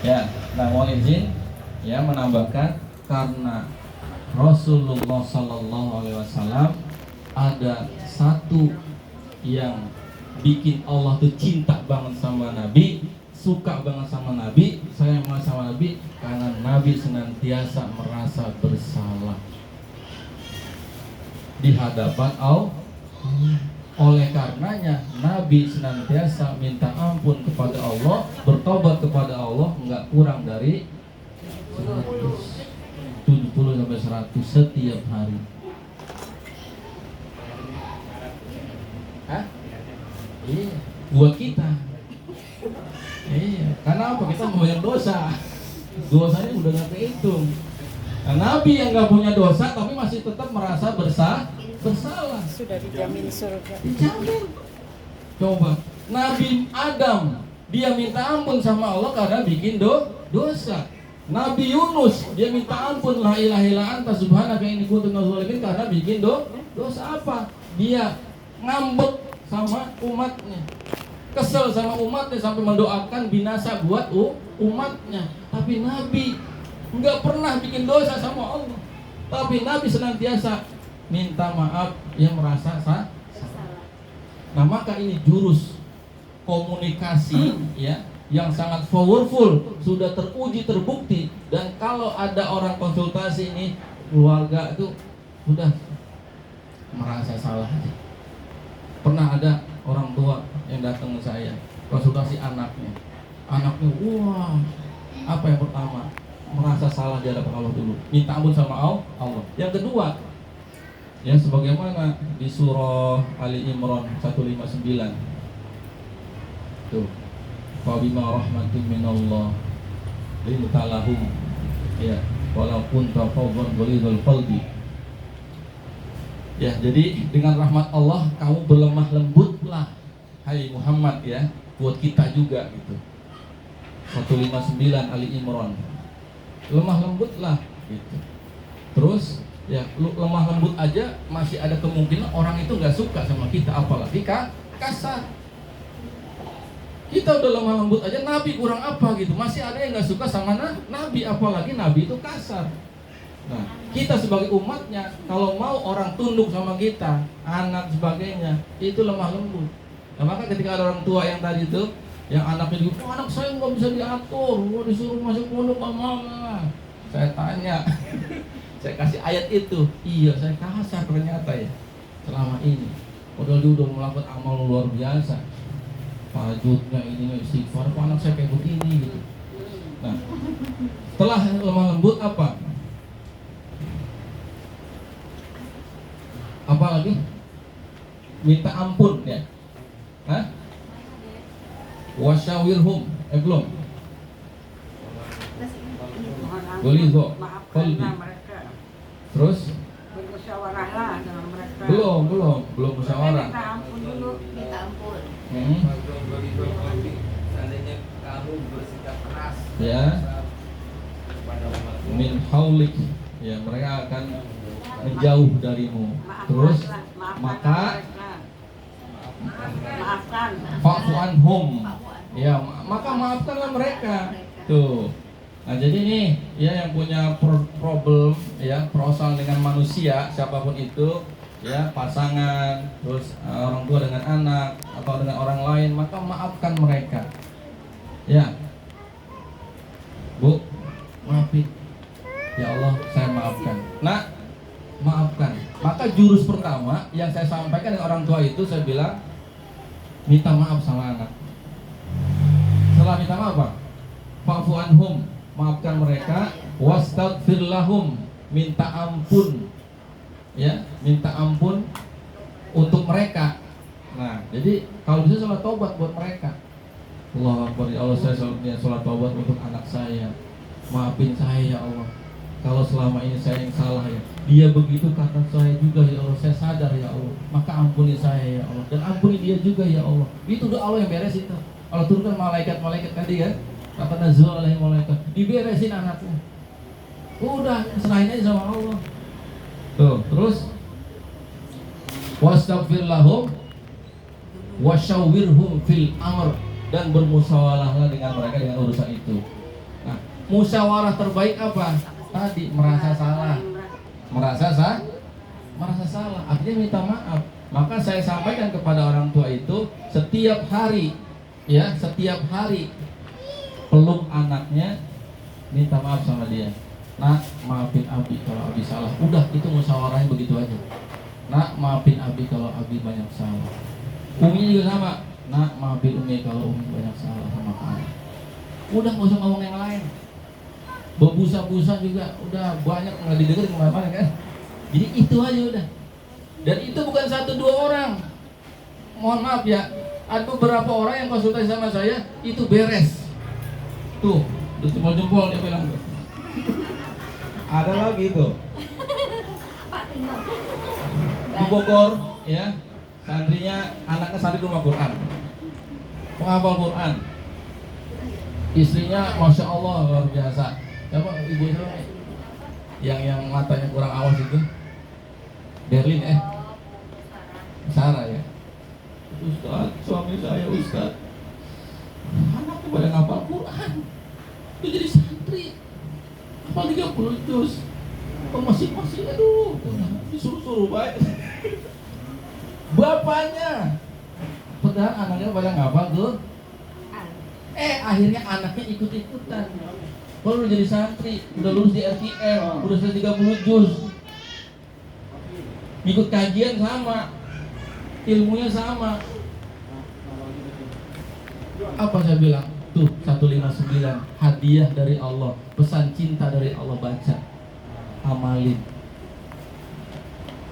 Ya, nah mohon izin ya menambahkan, karena Rasulullah Sallallahu Alaihi Wasallam ada satu yang bikin Allah tuh cinta banget sama Nabi, suka banget sama Nabi, sayang banget sama Nabi, karena Nabi senantiasa merasa bersalah di hadapan Allah. Oleh karenanya Nabi senantiasa minta ampun kepada Allah, bertobat kepada Allah, nggak kurang dari 70 sampai 100 setiap hari. Hah? Iya, buat kita. Iya, karena apa? Kita banyak dosa. Dosanya udah nggak kehitung. Nah, Nabi yang nggak punya dosa tapi masih tetap merasa bersalah, bersalah. Sudah dijamin surga. Dijamin. Coba, Nabi Adam dia minta ampun sama Allah karena bikin dosa. Nabi Yunus dia minta ampun, la ilaha illa anta subhanaka inni kuntu minadz dzalimin, karena bikin dosa apa? Dia ngambek sama umatnya, kesel sama umatnya sampai mendoakan binasa buat umatnya. Tapi Nabi nggak pernah bikin dosa sama Allah, tapi Nabi senantiasa minta maaf yang merasa salah. Nah, maka ini jurus komunikasi ya yang sangat powerful, sudah teruji, terbukti. Dan kalau ada orang konsultasi ini, keluarga itu sudah merasa salah. Pernah ada orang tua yang datang ke saya konsultasi anaknya, wah, apa yang pertama? Merasa salah di hadapan Allah dulu, minta ampun sama Allah. Yang kedua, ya sebagaimana di surah Ali Imran 159 tuh, fa bima rahmatin minallah linta lahum, ya walau kunta fadhan ghalidhal qalbi. Ya, jadi dengan rahmat Allah kamu berlemah lembutlah, hai Muhammad, ya, buat kita juga gitu. 159 Ali Imran, lemah lembutlah gitu. Terus ya, lemah lembut aja masih ada kemungkinan orang itu nggak suka sama kita, apalagi kasar. Kita udah lemah lembut aja, Nabi kurang apa gitu, masih ada yang nggak suka sama Nabi, apalagi Nabi itu kasar. Nah, kita sebagai umatnya kalau mau orang tunduk sama kita, anak sebagainya, itu lemah lembut. Nah, maka ketika ada orang tua yang tadi itu, yang anaknya gitu, anak saya nggak bisa diatur, disuruh masuk pondok mama. Saya tanya, saya kasih ayat itu, iya saya kasar ternyata ya selama ini. Padahal dia udah melakukan amal luar biasa, tahajudnya ini istighfar, kok anak saya kayak begini gitu. Nah, setelah lemah lembut apa? Apa lagi? Minta ampun ya. Hah? Wasyawirhum, belum. Ghalidho qalbi. Terus Bermusyawarahlah dengan mereka. belum musyawarah. Minta ampun dulu. Minta ampun. Seandainya kamu bersikap keras Ya. kepada umat, Min haulik, ya mereka akan menjauh darimu. Terus maka maafkan. fa'fu anhum, ya maka maafkanlah mereka. Tuh. Nah, jadi nih ya yang punya problem ya, persoalan dengan manusia siapapun itu, ya pasangan, terus orang tua dengan anak atau dengan orang lain, maka maafkan mereka. Ya. Bu, maafin. Ya Allah, saya maafkan. Nah, maafkan. Maka jurus pertama yang saya sampaikan dengan orang tua itu, saya bilang minta maaf sama anak. Setelah minta maaf apa? Fa'fu anhum, maafkan mereka. Wastaghfir lahum, minta ampun. Ya, minta ampun untuk mereka. Nah, jadi kalau bisa sholat taubat buat mereka. Allah Akbar, ya Allah, saya sholat taubat untuk anak saya. Maafin saya ya Allah, kalau selama ini saya yang salah ya. Dia begitu karena saya juga ya Allah, saya sadar ya Allah. Maka ampuni saya ya Allah, dan ampuni dia juga ya Allah. Itu doa Allah yang beres itu. Allah turunkan malaikat-malaikat tadi kan, kata nazul alaihi malaikat, diberesin anaknya. Udah, serahin aja sama Allah. Tuh, terus wastaghfir lahum wasyawirhum fil amr, dan bermusyawarahlah dengan mereka dengan urusan itu. Nah, musyawarah terbaik apa? Tadi merasa salah. Merasa salah, akhirnya minta maaf. Maka saya sampaikan kepada orang tua itu setiap hari, ya, setiap hari peluk anaknya, minta maaf sama dia. Nak, maafin Abi kalau Abi salah. Udah, itu musyawarahnya begitu aja. Nak, maafin Abi kalau Abi banyak salah. Umi juga sama. Nak, maafin Umi kalau Umi banyak salah sama kamu. Udah, nggak usah ngomong yang lain. Berbusa-busa juga udah banyak nggak didengar kemana-mana kan. Jadi itu aja udah. Dan itu bukan 1-2 orang. Mohon maaf ya, ada beberapa orang yang konsultasi sama saya itu beres. Tuh, jempol-jempol dia bilang tuh. Ada lagi tuh. di Bogor, ya, santrinya anaknya santri rumah Quran, penghafal Quran, istrinya masya Allah luar biasa. Siapa ibu itu? Yang matanya kurang awas itu, Berlin Sarah ya. Ustaz, suami saya Ustaz, anaknya pada ngapal Quran, itu jadi santri, hafal 30 juz. Masih aduh, disuruh baik. Bapaknya, padahal anaknya pada ngapal tuh. Akhirnya anaknya ikut-ikutan. Kalau udah jadi santri, udah lulus di RTM, udah selesai 30 juz. Ikut kajian sama, ilmunya sama. Apa saya bilang? Tuh 159, hadiah dari Allah, pesan cinta dari Allah, baca, amalin.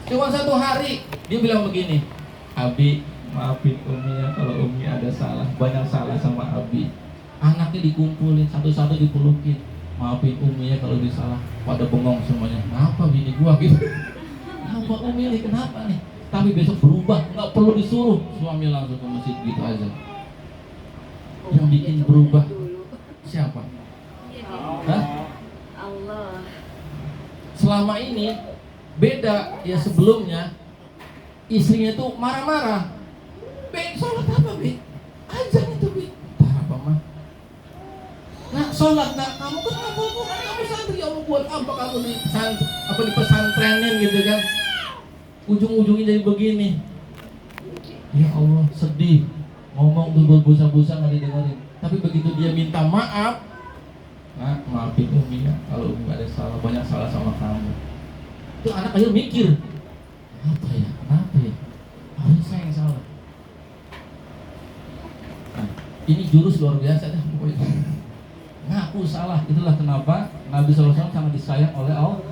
Cuma satu hari dia bilang begini, Abi, maafin Umi ya kalau Umi ada salah, banyak salah sama Abi. Anaknya dikumpulin satu-satu dipelukin, maafin Umi ya kalau disalah. Pada bengong semuanya, kenapa bini gua gitu? Kenapa Umi nih, kenapa nih? Tapi besok berubah, nggak perlu disuruh. Suami langsung ke masjid gitu aja. Yang bikin berubah siapa? Hah? Allah. Selama ini beda ya, sebelumnya istrinya tuh marah-marah. Be, sholat apa Be? Azan itu Be. Apa mah? Nah sholat, nah kamu kan kamu santri, ya Allah buat apa kamu di pesantrenin gitu kan? Ujung-ujungnya jadi begini. Ya Allah sedih, ngomong tuh berbusa-busa nggak didengerin. Tapi begitu dia minta maaf, nah maafin Umi ya kalau Umi ada salah, banyak salah sama kamu. Itu anak akhirnya mikir, kenapa ya? Harusnya saya yang salah. Nah, ini jurus luar biasa dah pokoknya. Ngaku salah, itulah kenapa Nabi SAW sangat disayang oleh Allah.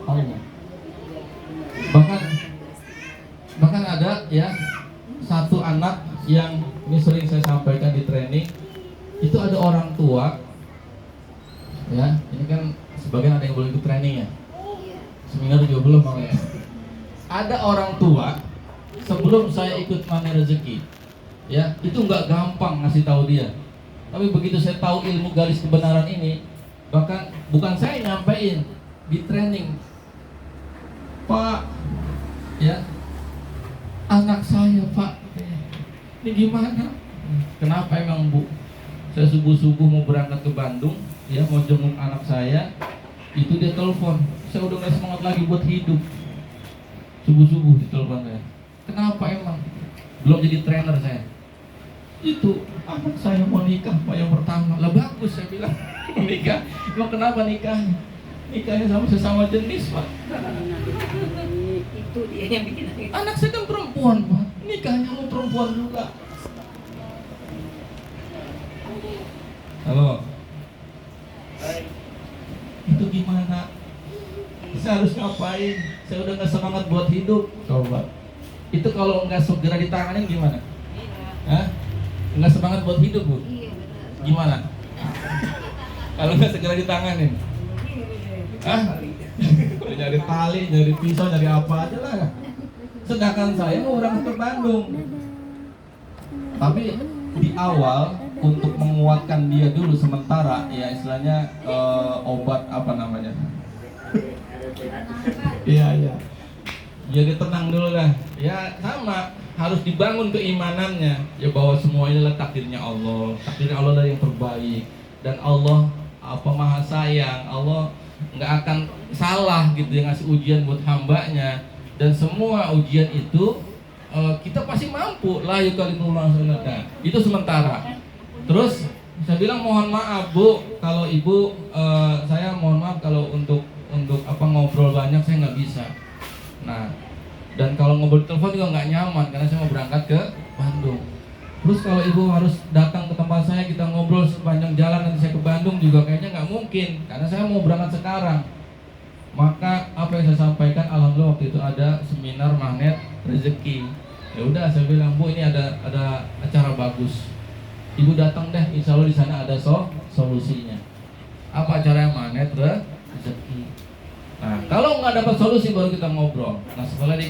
Bahkan ada ya satu anak yang ini sering saya sampaikan di training, itu ada orang tua, ya ini kan sebagian ada yang belum ikut training ya, seminar juga belum makanya. Ada orang tua sebelum saya ikut Mana Rezeki, ya itu nggak gampang ngasih tahu dia. Tapi begitu saya tahu ilmu garis kebenaran ini, bahkan bukan saya nyampein di training, Pak, ya anak saya Pak, ini gimana? Kenapa emang Bu? Saya subuh-subuh mau berangkat ke Bandung, ya mau jenguk anak saya, itu dia telepon, saya udah gak semangat lagi buat hidup. Subuh-subuh ditelepon saya. Kenapa emang? Belum jadi trainer saya. Itu anak saya mau nikah Pak yang pertama. Lah bagus saya bilang, nikah. Emang kenapa nikahnya? Nikahnya sama sesama jenis Pak. Itu dia yang bikin nangis. Anak saya kan perempuan Pak, nikahnya mau perempuan juga. Halo. Itu gimana? Saya harus ngapain? Saya udah gak semangat buat hidup. Coba. Itu kalau nggak segera ditangani gimana? Hah? Nggak semangat buat hidup Bu? Iya benar. Gimana? Kalau nggak segera ditanganin? Hah? Nyari tali, nyari pisau, nyari apa aja lah. Sedangkan saya mau berangkat ke Bandung. Tapi di awal untuk menguatkan dia dulu sementara, ya istilahnya obat apa namanya? Iya. Jadi tenang dulu lah. Ya sama, harus dibangun keimanannya. Ya bahwa semua ini adalah takdirnya Allah. Takdirnya Allah adalah yang terbaik. Dan Allah Maha Sayang. Allah nggak akan salah gitu yang ngasih ujian buat hambanya. Dan semua ujian itu kita pasti mampu. La yukallimullahu nafsan. Itu sementara. Terus saya bilang mohon maaf Bu, kalau Ibu saya mohon maaf kalau untuk ngobrol banyak saya nggak bisa. Nah, dan kalau ngobrol telepon juga nggak nyaman karena saya mau berangkat ke Bandung. Terus kalau Ibu harus datang ke tempat saya, kita ngobrol sepanjang jalan nanti saya ke Bandung juga kayaknya nggak mungkin karena saya mau berangkat sekarang. Maka apa yang saya sampaikan, alhamdulillah waktu itu ada seminar Magnet Rezeki. Ya udah saya bilang Bu, ini ada acara bagus. Ibu datang deh, insya Allah di sana ada solusinya. Apa acara yang Magnet Rezeki? Nah, kalau nggak dapat solusi baru kita ngobrol. Nah, setelah dia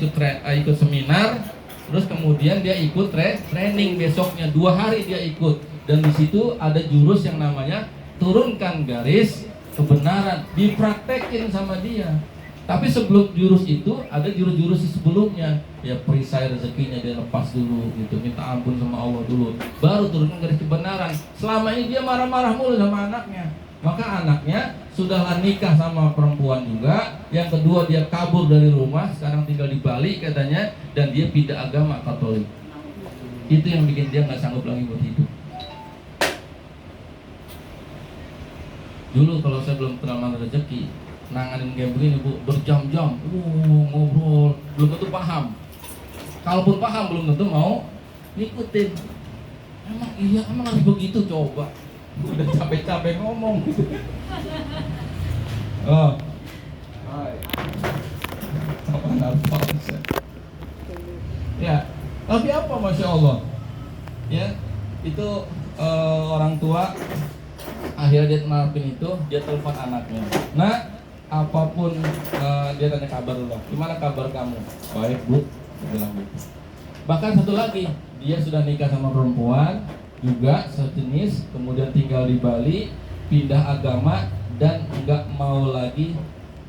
ikut seminar, terus kemudian dia ikut training besoknya 2 hari dia ikut, dan di situ ada jurus yang namanya turunkan garis kebenaran, dipraktekin sama dia. Tapi sebelum jurus itu ada jurus-jurus sebelumnya, ya perisai rezekinya dia lepas dulu gitu, minta ampun sama Allah dulu, baru turunkan garis kebenaran. Selama ini dia marah-marah mulu sama anaknya, maka anaknya sudahlah nikah sama perempuan juga. Yang kedua dia kabur dari rumah, sekarang tinggal di Bali katanya, dan dia pindah agama Katolik. Itu yang bikin dia nggak sanggup lagi buat hidup. Dulu kalau saya belum kenal mana rezeki, nanganin kayak begini Bu, berjam-jam, ngobrol, belum tentu paham. Kalaupun paham belum tentu mau ngikutin. Emang harus begitu, coba. Udah capek-capek ngomong gitu. Oh. Hai. Ya, tapi apa Masya Allah. Ya, itu orang tua akhirnya dia narapin itu, dia telepon anaknya. Nah, apapun dia tanya kabar dulu. Gimana kabar kamu? Baik Bu, dia bilang gitu. Bahkan satu lagi, dia sudah nikah sama perempuan juga sejenis, kemudian tinggal di Bali, pindah agama dan enggak mau lagi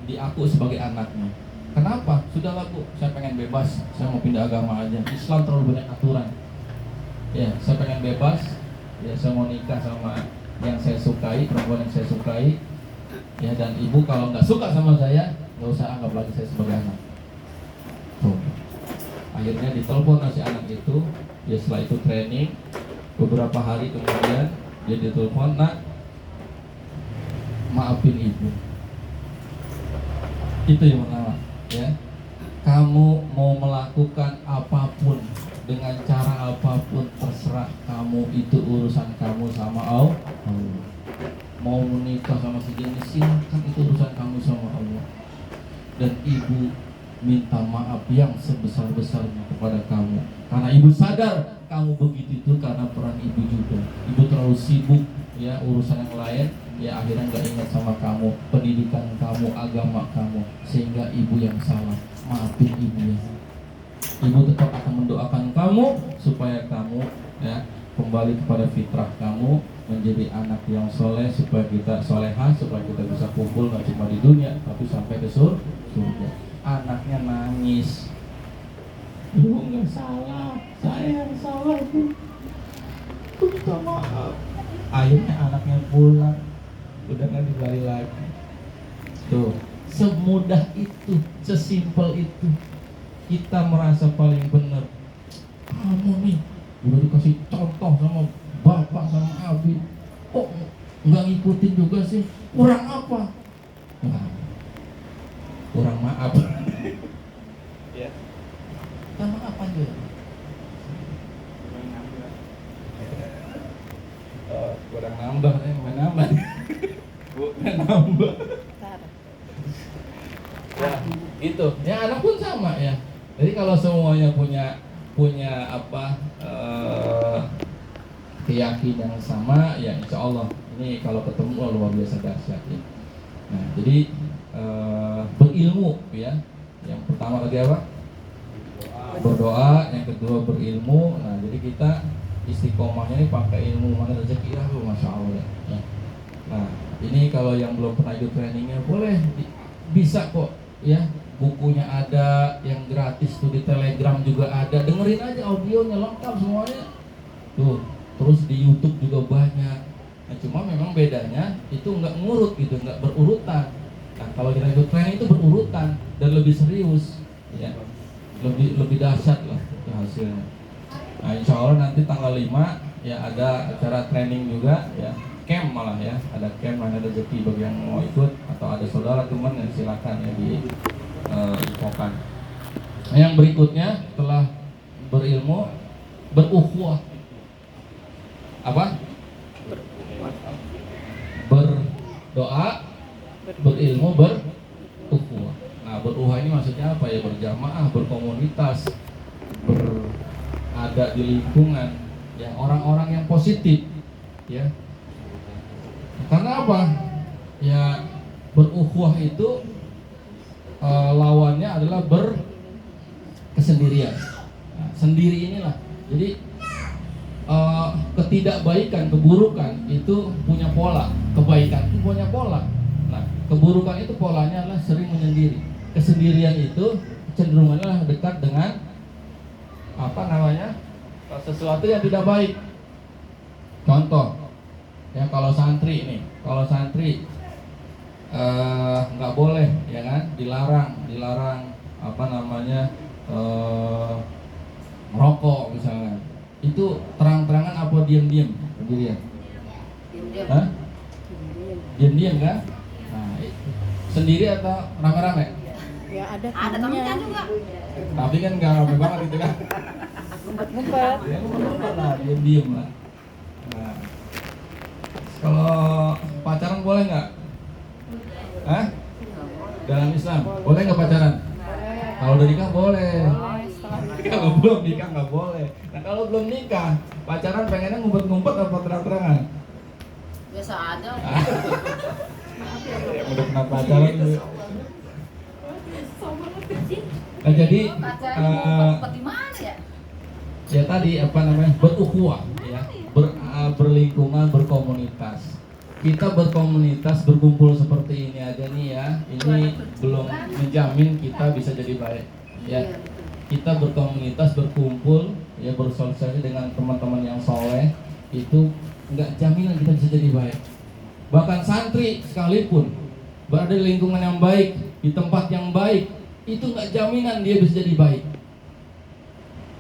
diaku sebagai anaknya. Kenapa? Sudahlah Bu, saya pengen bebas, saya mau pindah agama aja. Islam terlalu banyak aturan. Ya, saya pengen bebas. Ya, saya mau nikah sama yang saya sukai, perempuan yang saya sukai. Ya, dan ibu kalau nggak suka sama saya, nggak usah anggap lagi saya sebagai anak. Tuh. Akhirnya ditelepon si anak itu. Ya, setelah itu training. Beberapa hari kemudian dia ditelepon, Nak, maafin ibu. Itu yang pertama, ya. Kamu mau melakukan apapun dengan cara apapun terserah kamu, itu urusan kamu sama Allah. Mau menikah sama si jenis silahkan, itu urusan kamu sama Allah. Dan ibu minta maaf yang sebesar-besarnya kepada kamu, karena ibu sadar kamu begitu itu karena peran ibu juga. Ibu terlalu sibuk ya urusan yang lain, ya akhirnya nggak ingat sama kamu, pendidikan kamu, agama kamu, sehingga ibu yang salah. Maafin ibu ya. Ibu tetap akan mendoakan kamu supaya kamu ya kembali kepada fitrah kamu, menjadi anak yang soleh, supaya kita solehah, supaya kita bisa kumpul nggak cuma di dunia tapi sampai ke surga. Anaknya nangis, ibu nggak salah, saya yang salah Bu, minta maaf. Akhirnya anaknya pulang, udah nggak dibalik lagi. Tuh, semudah itu, sesimpel itu. Kita merasa paling benar. Kamu nih udah dikasih contoh sama bapak sama abi, kok nggak ngikutin juga sih? Kurang apa? Nah, kurang maaf. Ya, kurang maaf aja. Kurang nambah, nambah. Bukan nambah. Ya, gitu. Ya, anak pun sama ya. Jadi kalau semuanya punya apa keyakinan yang sama, ya insya Allah ini kalau ketemu luar biasa dahsyat ya. Nah, jadi berilmu ya. Yang pertama tadi apa? Berdoa. Yang kedua berilmu. Nah, jadi kita istiqomahnya ini pakai ilmu, mana rezeki lah, Masya Allah ya. Nah, ini kalau yang belum pernah ikut trainingnya boleh bisa kok ya. Bukunya ada, yang gratis tuh di Telegram juga ada. Dengerin aja audionya lengkap semuanya. Tuh, terus di YouTube juga banyak. Nah, cuma memang bedanya itu nggak ngurut gitu, nggak berurutan. Nah, kalau kita ikut training itu berurutan dan lebih serius, ya, lebih dahsyat lah itu hasilnya. Nah, insya Allah nanti tanggal 5 ya ada acara training juga, ya, camp malah ya, ada camp mana rezeki bagi yang mau ikut atau ada saudara teman yang silakan ya di infokan. Nah, yang berikutnya setelah berilmu, berukhuwah. Apa? Berdoa, berilmu, berukhuwah. Nah, berukhuwah ini maksudnya apa ya? Berjamaah, berkomunitas, berada di lingkungan ya orang-orang yang positif ya. Karena apa? Ya, berukhuwah itu lawannya adalah berkesendirian. Nah, sendiri inilah. Jadi ketidakbaikan, keburukan itu punya pola, kebaikan itu punya pola. Nah, keburukan itu polanya adalah sering menyendiri. Kesendirian itu cenderungannya dekat dengan sesuatu yang tidak baik. Contoh, ya kalau santri nggak boleh, ya kan, dilarang merokok misalnya. Itu terang-terangan apa diam-diam sendirian? Diam-diam. Hah? Diam-diam kan? Nah, sendiri atau rame-rame? Ya ada Ada temennya juga. Tapi kan nggak rame banget gitu kan? Ngumpet-ngumpet. Ya, ngumpet lah, diam-diam lah. Nah, kalau pacaran boleh nggak? Hah? Dalam Islam boleh nggak pacaran? Kalau udah nikah boleh. Kalau belum nikah nggak boleh. Nah, kalau belum nikah, pacaran pengennya ngumpet-ngumpet apa terang-terangan? Biasa aja. Yang udah pernah pacaran gitu. Nah, jadi Pacaran di mana ya? ya tadi berukhuwah, ya, berlingkungan, berkomunitas. Kita berkomunitas, berkumpul seperti ini aja nih ya, ini belum menjamin kita bisa jadi baik, ya. Kita berkomunitas, berkumpul, ya, bersosialisasi dengan teman-teman yang soleh, itu nggak jaminan kita bisa jadi baik. Bahkan santri sekalipun berada di lingkungan yang baik, di tempat yang baik, itu nggak jaminan dia bisa jadi baik.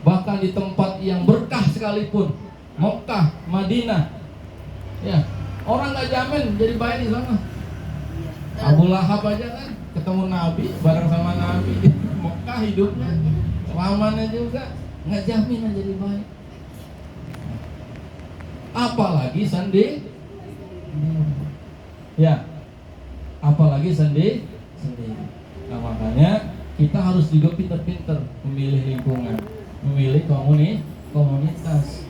Bahkan di tempat yang berkah sekalipun, Mekah, Madinah, ya, orang nggak jamin jadi baik di sana. Abu Lahab aja kan ketemu Nabi, bareng sama Nabi di Mekah hidupnya, lamannya juga nggak jaminan jadi baik. Apalagi sendiri, ya, apalagi sendiri. Nah, makanya kita harus juga pinter-pinter memilih lingkungan, memilih komunitas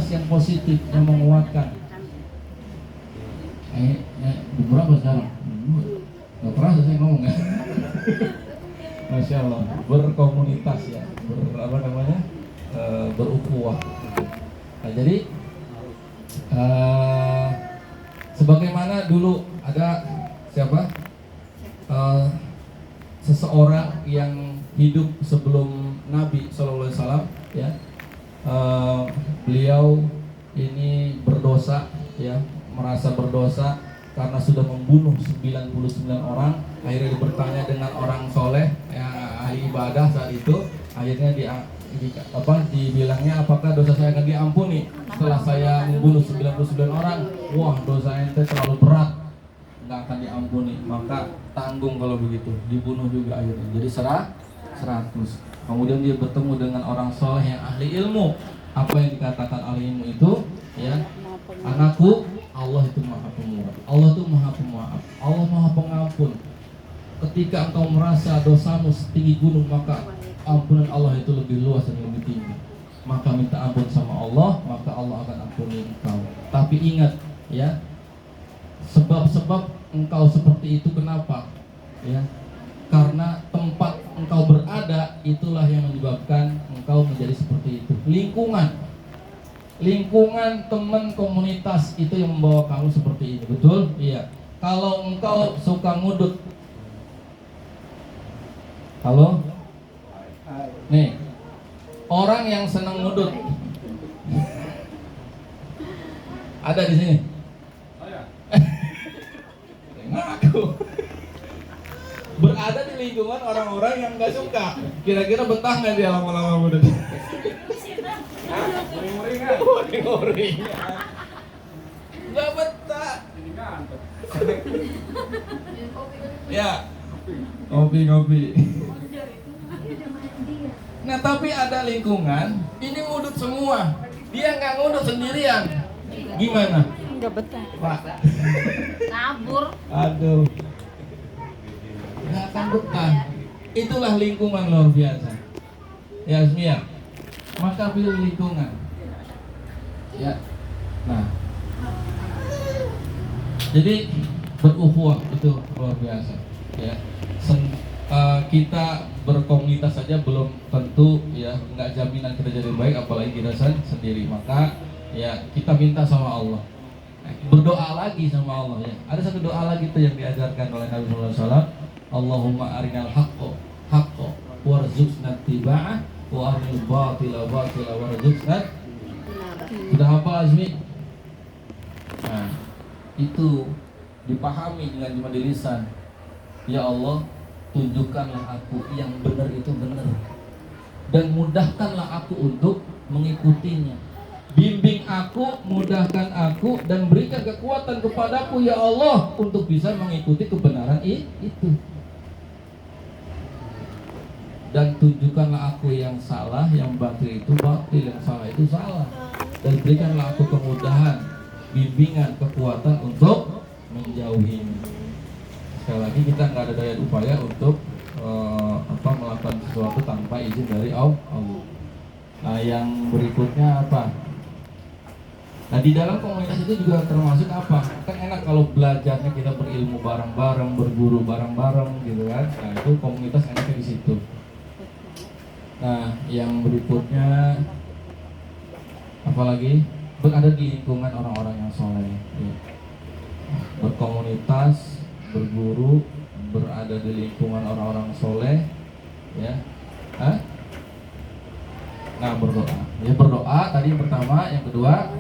yang positif, yang menguatkan. Berapa sekarang? Nggak kerasa saya ngomong ya. Masya Allah, berkomunitas ya, berukhuwah. Nah, jadi sebagaimana dulu ada siapa? Seseorang yang hidup sebelum Nabi SAW, ya, beliau ini berdosa, ya, merasa berdosa karena sudah membunuh 99 orang. Akhirnya bertanya dengan orang soleh, ya, ahli ibadah saat itu. Akhirnya dibilangnya, apakah dosa saya akan diampuni setelah saya membunuh 99 orang? Wah, dosa ente terlalu berat, nggak akan diampuni. Maka tanggung kalau begitu, dibunuh juga akhirnya. Jadi 100. Kemudian dia bertemu dengan orang soleh yang ahli ilmu. Apa yang dikatakan ahli ilmu itu, ya, anakku, Allah itu maha pemurah, Allah itu maha pemaaf, Allah maha pengampun. Ketika engkau merasa dosamu setinggi gunung, maka ampunan Allah itu lebih luas dan lebih tinggi. Maka minta ampun sama Allah, maka Allah akan ampuni engkau. Tapi ingat, ya, sebab-sebab engkau seperti itu kenapa? Ya, karena tempat engkau berada itulah yang menyebabkan engkau menjadi seperti itu. Lingkungan teman komunitas itu yang membawa kamu seperti ini, betul? Iya. Kalau engkau suka ngudut, halo? Nih, orang yang senang ngudut ada di sini. Ngaku. Berada di lingkungan orang-orang yang nggak suka. Kira-kira betah nggak dia lama-lama ngudut? Uring-uring. Nggak betah. Ya, ngopi-ngopi. Nah, tapi ada lingkungan ini ngudut semua, dia nggak ngudut sendirian. Gimana? Nggak betah. Pak, Kabur. aduh, nggak akan betah. Itulah lingkungan luar biasa. Ya, Asmia, maka pilih lingkungan. Ya, nah, jadi berukhuwah itu luar biasa. Ya, kita berkomunitas saja belum tentu ya, nggak jaminan kita jadi baik, apalagi kita sendiri. Maka ya kita minta sama Allah, berdoa lagi sama Allah ya. Ada satu doa lagi tuh yang diajarkan oleh Nabi Sallallahu Alaihi Wasallam, Allahumma arinal haqqo haqqo warzuqna tiba'ah wa arinal batila batila warzuqna. Sudah apa Azmi? Nah, itu dipahami dengan cuma di lisan. Ya Allah, tunjukkanlah aku yang benar itu benar, dan mudahkanlah aku untuk mengikutinya. Bimbing aku, mudahkan aku, dan berikan kekuatan kepadaku ya Allah untuk bisa mengikuti kebenaran itu. Dan tunjukkanlah aku yang salah, yang batil itu batil, yang salah itu salah. Dan berikanlah aku kemudahan, bimbingan, kekuatan untuk menjauhinya. Sekali lagi kita nggak ada daya upaya untuk melakukan sesuatu tanpa izin dari Allah. Nah, yang berikutnya apa? Nah, di dalam komunitas itu juga termasuk apa? Kan enak kalau belajarnya kita berilmu bareng-bareng, berguru bareng-bareng gitu kan. Nah, itu komunitas enaknya di situ. Nah, yang berikutnya apalagi berada di lingkungan orang-orang yang soleh ya. Berkomunitas, berguru, berada di lingkungan orang-orang soleh ya. Nah, berdoa ya, berdoa tadi yang pertama, yang kedua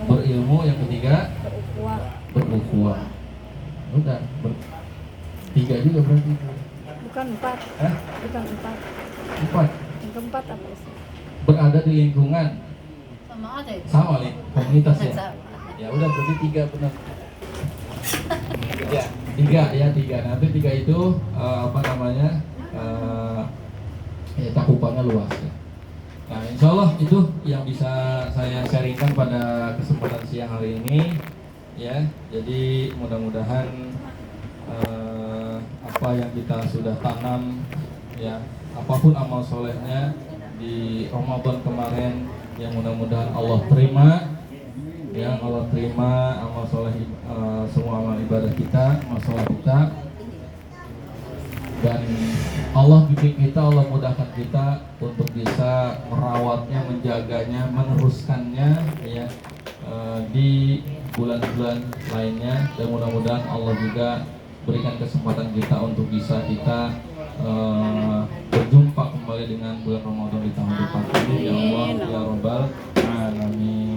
berilmu, yang ketiga berukhuwah. Udah tiga juga berarti. Bukan 4. Bukan 4. Empat. Yang keempat apa sih? Berada di lingkungan Sama aja itu. sama nih, komunitas ya. Sama. Ya udah berarti tiga benar. Ya, tiga. Nanti tiga itu ya cakupannya luas ya. Nah, insya Allah itu yang bisa saya sharingkan pada kesempatan siang hari ini ya. Jadi mudah-mudahan apa yang kita sudah tanam ya, apapun amal solehnya di Ramadan kemarin, yang mudah-mudahan Allah terima ya, Allah terima amal soleh, semua amal ibadah kita, masalah kita, dan Allah bimbing kita, Allah mudahkan kita untuk bisa merawatnya, menjaganya, meneruskannya ya di bulan-bulan lainnya, dan mudah-mudahan Allah juga berikan kesempatan kita untuk bisa kita berjumpa kembali dengan bulan Ramadan di tahun depan ini ya Allah ya Rabbal Alamin.